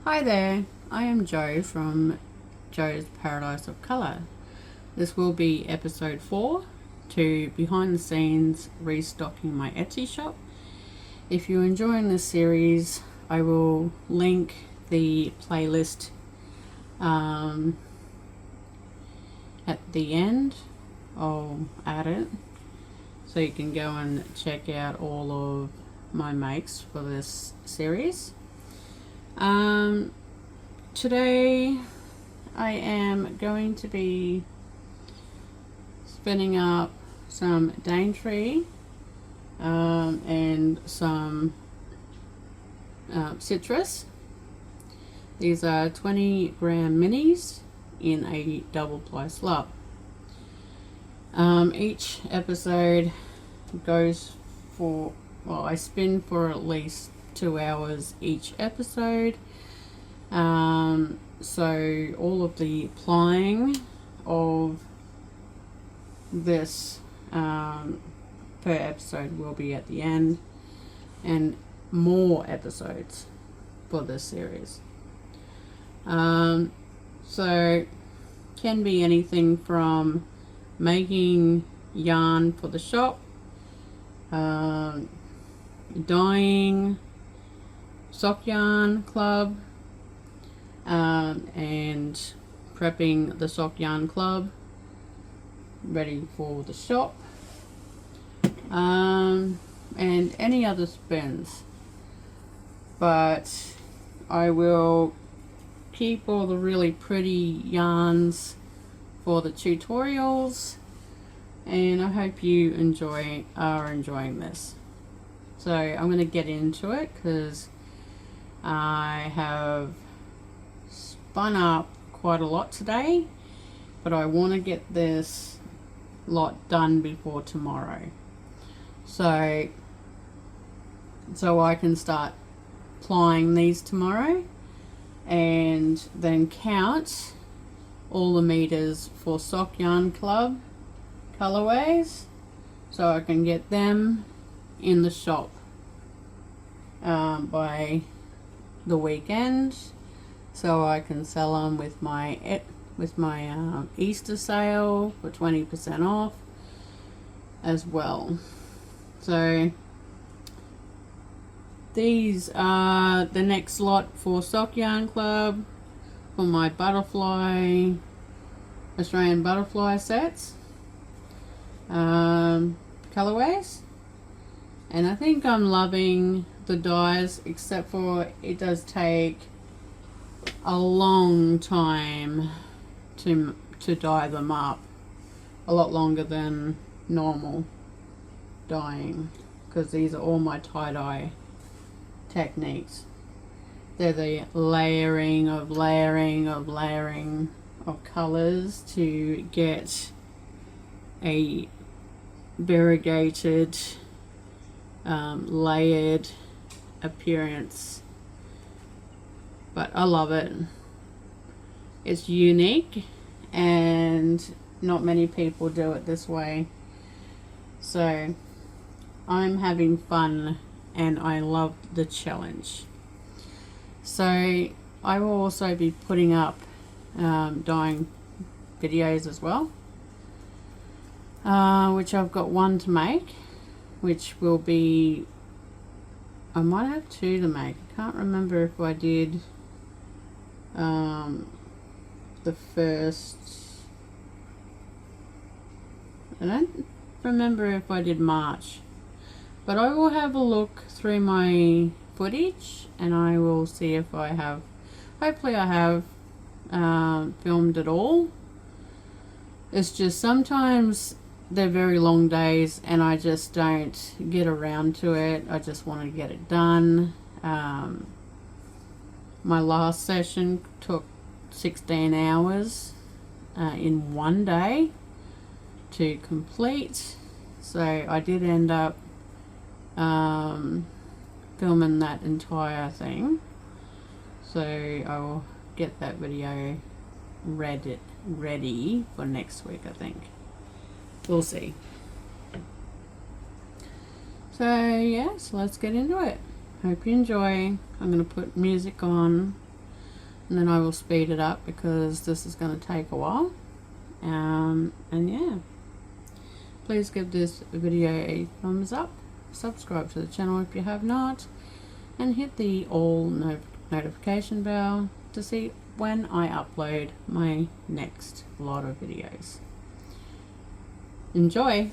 Hi there, I am Jo from Jo's Paradise of Colour. This will be episode 4 to behind the scenes restocking my Etsy shop. If you're enjoying this series, I will link the playlist at the end. I'll add it so you can go and check out all of my makes for this series. Today I am going to be spinning up some Daintree and some citrus. These are 20-gram minis in a double ply slub. Each episode goes for, well, I spin for at least 2 hours each episode. So all of the plying of this per episode will be at the end, and more episodes for this series. So can be anything from making yarn for the shop, dyeing, sock yarn club, and prepping the sock yarn club ready for the shop, and any other spins. But I will keep all the really pretty yarns for the tutorials, and I hope you are enjoying this. So I'm going to get into it because I have spun up quite a lot today, but I want to get this lot done before tomorrow, so I can start plying these tomorrow and then count all the meters for sock yarn club colorways so I can get them in the shop by the weekend, so I can sell them with my Easter sale for 20% off as well. So these are the next lot for sock yarn club for my Australian butterfly sets colorways, and I think I'm loving the dyes, except for it does take a long time to dye them up, a lot longer than normal dyeing, because these are all my tie-dye techniques. They're the layering of colors to get a variegated layered appearance. But I love it. It's unique and not many people do it this way, so I'm having fun and I love the challenge. So I will also be putting up dyeing videos as well, which I've got one to make, which will be, I might have 2 to make. I can't remember if I did the first, I don't remember if I did March, but I will have a look through my footage and I will see if I have, hopefully I have filmed it all. It's just sometimes they're very long days and I just don't get around to it. I just want to get it done. My last session took 16 hours in one day to complete, so I did end up filming that entire thing, so I will get that video ready for next week, I think. We'll see. So yes, let's get into it. Hope you enjoy. I'm going to put music on and then I will speed it up because this is going to take a while. And yeah, please give this video a thumbs up, subscribe to the channel if you have not, and hit the all notification bell to see when I upload my next lot of videos. Enjoy!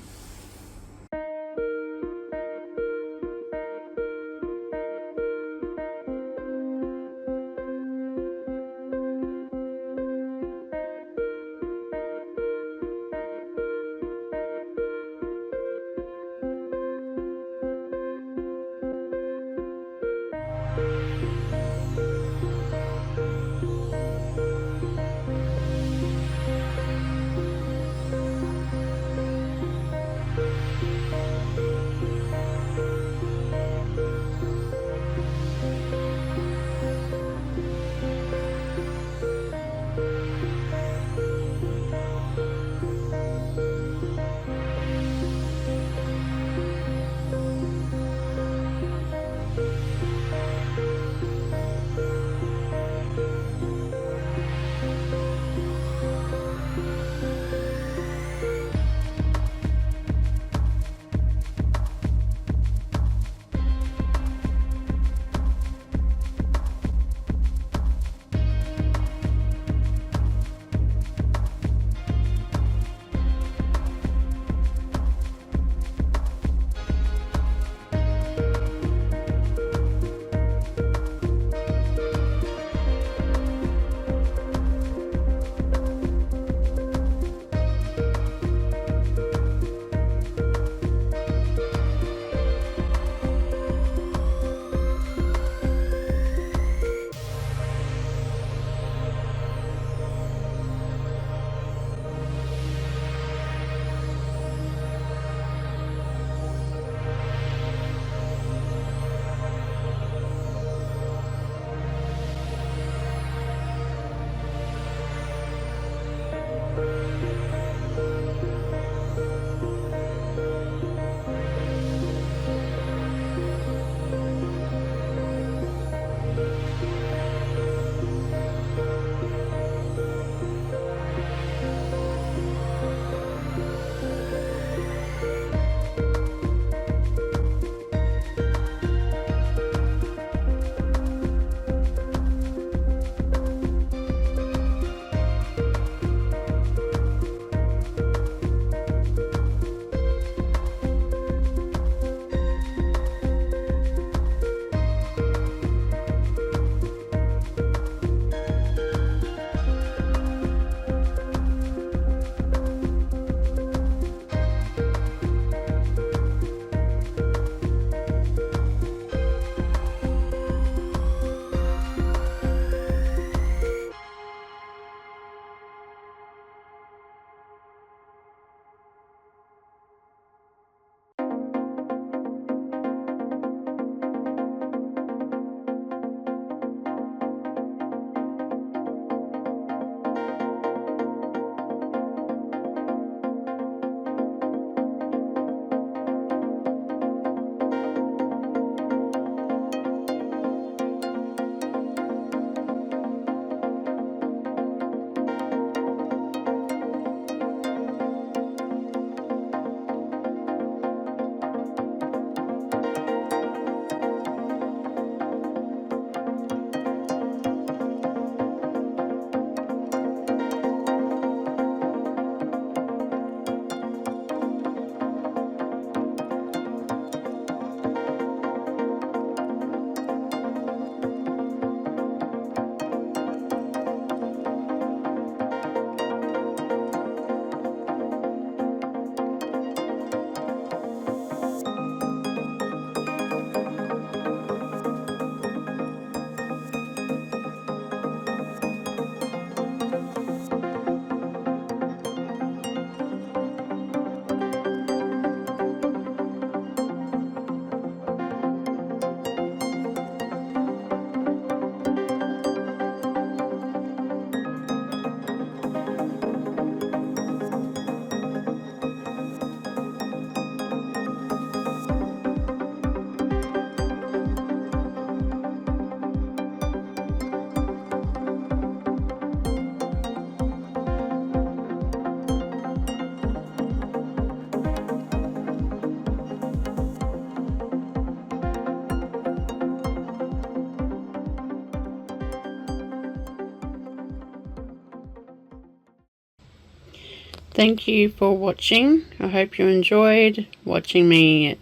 Thank you for watching. I hope you enjoyed watching me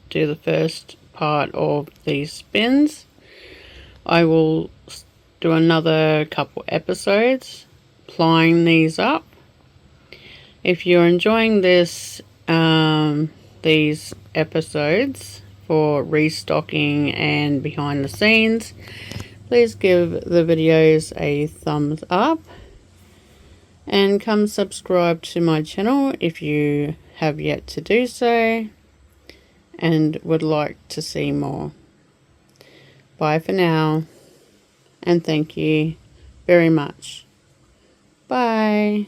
do the first part of these spins. I will do another couple episodes plying these up. If you're enjoying this, these episodes for restocking and behind the scenes, please give the videos a thumbs up and come subscribe to my channel if you have yet to do so and would like to see more. Bye for now, and thank you very much. Bye.